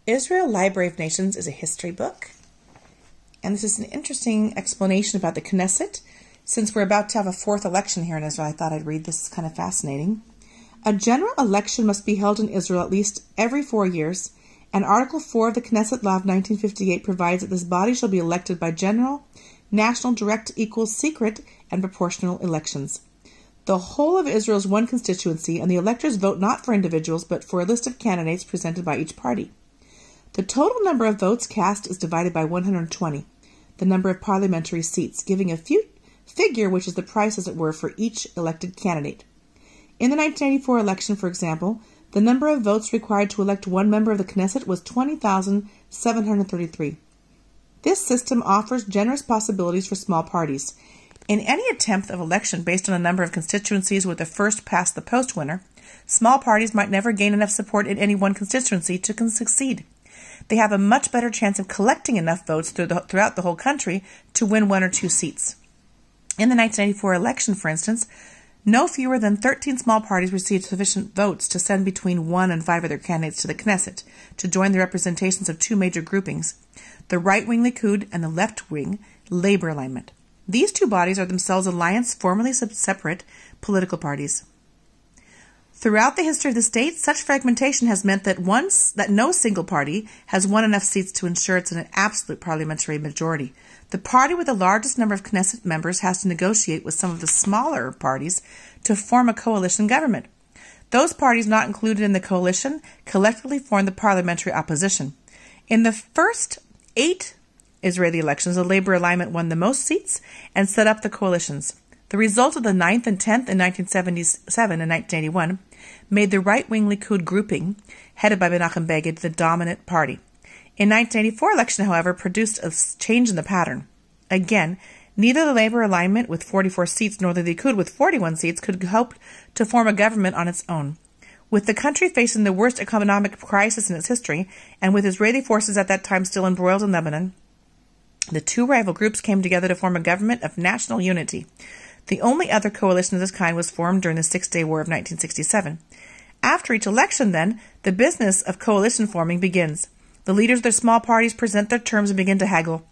Israel, Library of Nations is a history book, and this is an interesting explanation about the Knesset. Since we're about to have a fourth election here in Israel, I thought I'd read this. It's kind of fascinating. A general election must be held in Israel at least every 4 years, and Article 4 of the Knesset Law of 1958 provides that this body shall be elected by general, national, direct, equal, secret, and proportional elections. The whole of Israel is one constituency, and the electors vote not for individuals, but for a list of candidates presented by each party. The total number of votes cast is divided by 120, the number of parliamentary seats, giving a figure which is the price, as it were, for each elected candidate. In the 1984 election, for example, the number of votes required to elect one member of the Knesset was 20,733. This system offers generous possibilities for small parties. In any attempt of election based on a number of constituencies with a first-past-the-post winner, small parties might never gain enough support in any one constituency to succeed. They have a much better chance of collecting enough votes throughout the whole country to win 1 or 2 seats. In the 1984 election, for instance, no fewer than 13 small parties received sufficient votes to send between 1 and 5 of their candidates to the Knesset to join the representations of 2 major groupings, the right-wing Likud and the left-wing Labor alignment. These 2 bodies are themselves alliance, formerly separate political parties. Throughout the history of the state, such fragmentation has meant that no single party has won enough seats to ensure it's an absolute parliamentary majority. The party with the largest number of Knesset members has to negotiate with some of the smaller parties to form a coalition government. Those parties not included in the coalition collectively form the parliamentary opposition. In the first 8 Israeli elections, the Labor alignment won the most seats and set up the coalitions. The result of the 9th and 10th in 1977 and 1981 made the right-wing Likud grouping, headed by Menachem Begin, the dominant party. In 1984 election, however, produced a change in the pattern. Again, neither the Labor alignment with 44 seats nor the Likud with 41 seats could hope to form a government on its own. With the country facing the worst economic crisis in its history, and with Israeli forces at that time still embroiled in Lebanon, the 2 rival groups came together to form a government of national unity. The only other coalition of this kind was formed during the Six-Day War of 1967. After each election, then, the business of coalition forming begins. The leaders of their small parties present their terms and begin to haggle.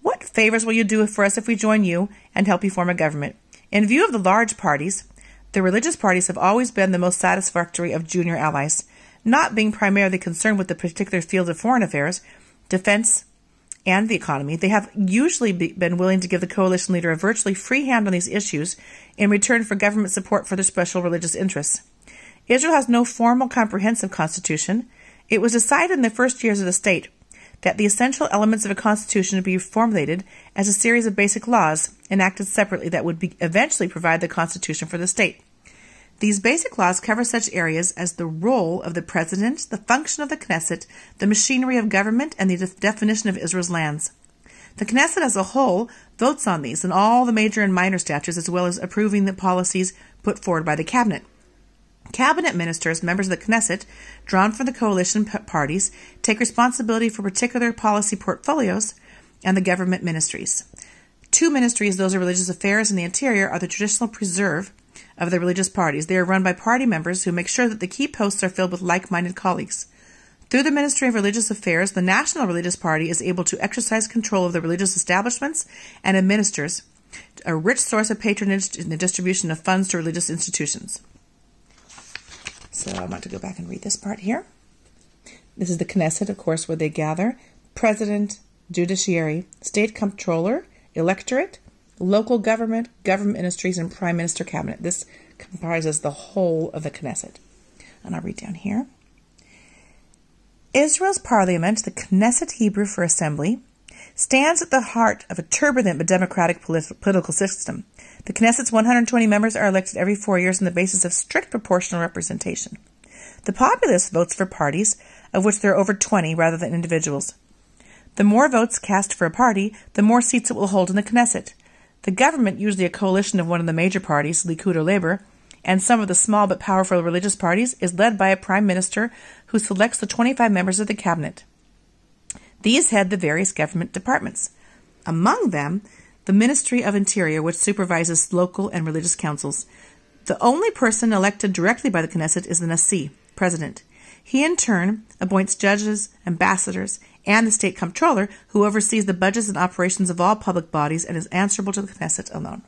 What favors will you do for us if we join you and help you form a government? In view of the large parties, the religious parties have always been the most satisfactory of junior allies, not being primarily concerned with the particular field of foreign affairs, defense, and the economy. They have usually been willing to give the coalition leader a virtually free hand on these issues in return for government support for their special religious interests. Israel has no formal comprehensive constitution. It was decided in the first years of the state that the essential elements of a constitution would be formulated as a series of basic laws enacted separately that would eventually provide the constitution for the state. These basic laws cover such areas as the role of the president, the function of the Knesset, the machinery of government, and the definition of Israel's lands. The Knesset as a whole votes on these and all the major and minor statutes, as well as approving the policies put forward by the cabinet. Cabinet ministers, members of the Knesset, drawn from the coalition parties, take responsibility for particular policy portfolios and the government ministries. 2 ministries, those of religious affairs and the interior, are the traditional preserve of the religious parties. They are run by party members who make sure that the key posts are filled with like-minded colleagues. Through the Ministry of Religious Affairs, the National Religious Party is able to exercise control of the religious establishments and administers a rich source of patronage in the distribution of funds to religious institutions. So I want to go back and read this part here. This is the Knesset, of course, where they gather president, judiciary, state comptroller, electorate, local government, government ministries, and prime minister cabinet. This comprises the whole of the Knesset. And I'll read down here. Israel's parliament, the Knesset Hebrew for assembly, stands at the heart of a turbulent but democratic political system. The Knesset's 120 members are elected every 4 years on the basis of strict proportional representation. The populace votes for parties, of which there are over 20 rather than individuals. The more votes cast for a party, the more seats it will hold in the Knesset. The government, usually a coalition of one of the major parties, Likud or Labor, and some of the small but powerful religious parties, is led by a prime minister who selects the 25 members of the cabinet. These head the various government departments. Among them, the Ministry of Interior, which supervises local and religious councils. The only person elected directly by the Knesset is the Nasi, president. He in turn appoints judges, ambassadors, and the state comptroller, who oversees the budgets and operations of all public bodies and is answerable to the Knesset alone.